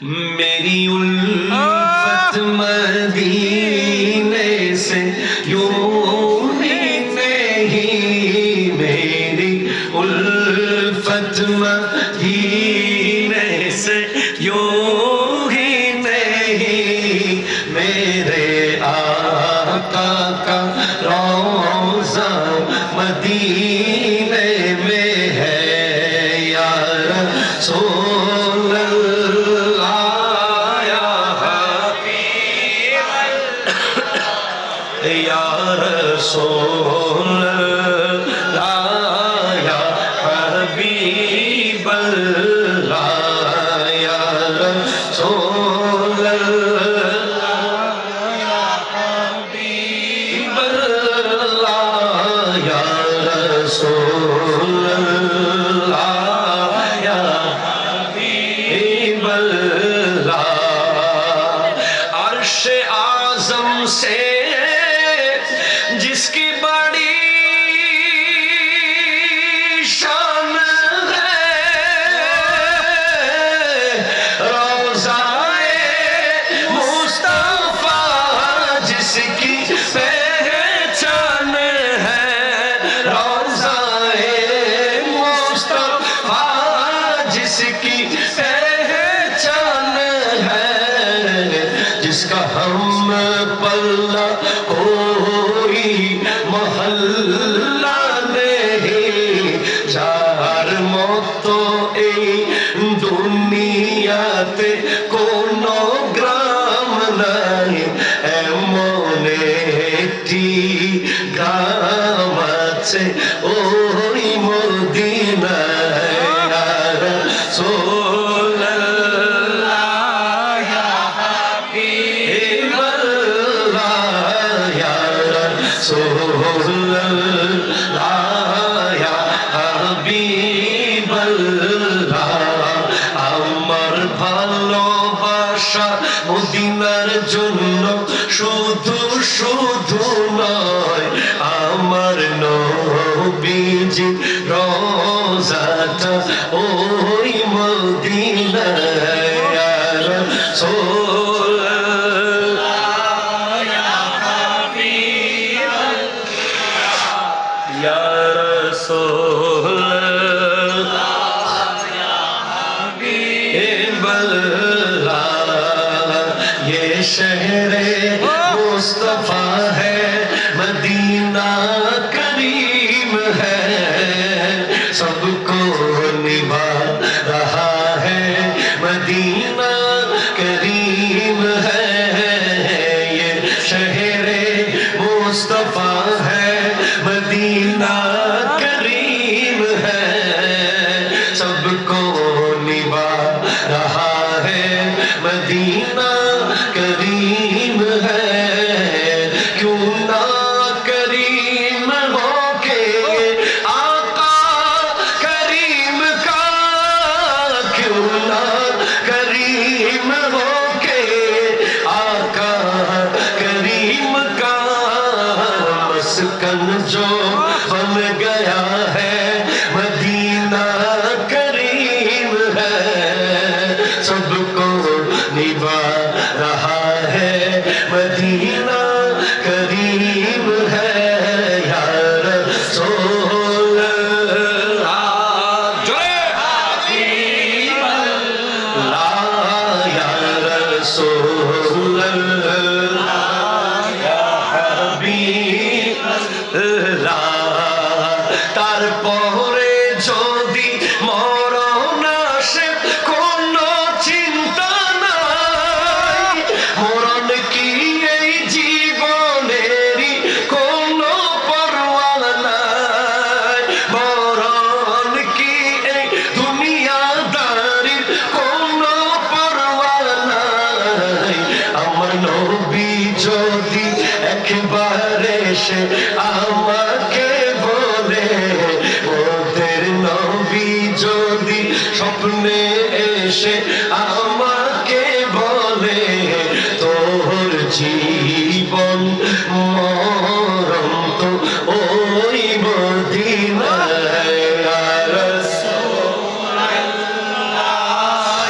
میری الفت مدینے سے یوں ہی نہیں، میری الفت مدینے سے یوں ہی نہیں، میرے آقا کا روضہ مدینے میں ہے یا رسول اللہ یا حبیب یا رسول اللہ یا حبیب اللہ یا رسول اللہ یا حبیب اللہ یا رسول اللہ یا حبیب اللہ۔ عرش اعظم سے جس کی بڑی شان ہے، روضہ مصطفیٰ جس کی پہچان ہے، روضہ مصطفیٰ جس کی پہچان ہے، جس کا ہم پلہ کوئی محلہ نہیں، چار موتوں এই দুনিয়াতে কোনো গ্রাম নাই, এমন একটি গ্রাম আছে ওই মদিনায় ইয়া রাসূলুল্লাহ ইয়া হাবিবাল্লাহ ইয়া রাসূলুল্লাহ ইয়া হাবিবাল্লাহ। আমার ভালোবাসা মদিনার জন্য শুধু শুধু নয়, আমার নবীজি রোজাটা ওই মদিনায় ইয়া রাসূলুল্লাহ ইয়া হাবিবাল্লাহ ইয়া রাসূলুল্লাহ ইয়া হাবিবাল্লাহ। یہ شہر مصطفیٰ ہے، مدینہ کریم ہے، سب کو نبھا رہا ہے، مدینہ کریم ہے۔ یہ شہر مصطفیٰ ہے، مدینہ کریم ہے، سب کو نبھا رہا ہے، مدینہ کریم ہے۔ کیوں نہ کریم ہو کے آقا کریم کا، کیوں نہ کریم ہو کے آقا کریم کا، مسکن جو بن گیا ہے مدینہ کریم ہے، سب کو نبھا رہا ہے، مدینہ کریم ہے یا رسول اللہ جو حبیب اللہ یا رسول اللہ یا حبیب اللہ۔ তারপরে যদি মরণ আসে কোনো চিন্তা নাই, মরণ কি এই জীবনেরই কোনো পরোয়া নাই, মরণ কি এই দুনিয়াদারির কোনো পরোয়া নাই। আমার নবী যদি একবার এসে আমাকে বলে, ওদের নবী যদি স্বপ্নে এসে আমাকে বলে, তোর জীবন মরণ তো ওই মদিনায় ইয়া রাসূলুল্লাহ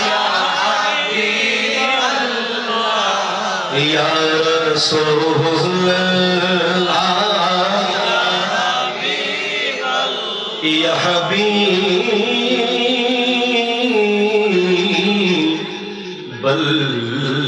ইয়া হাবিব یا رسول اللہ یا حبیب اللہ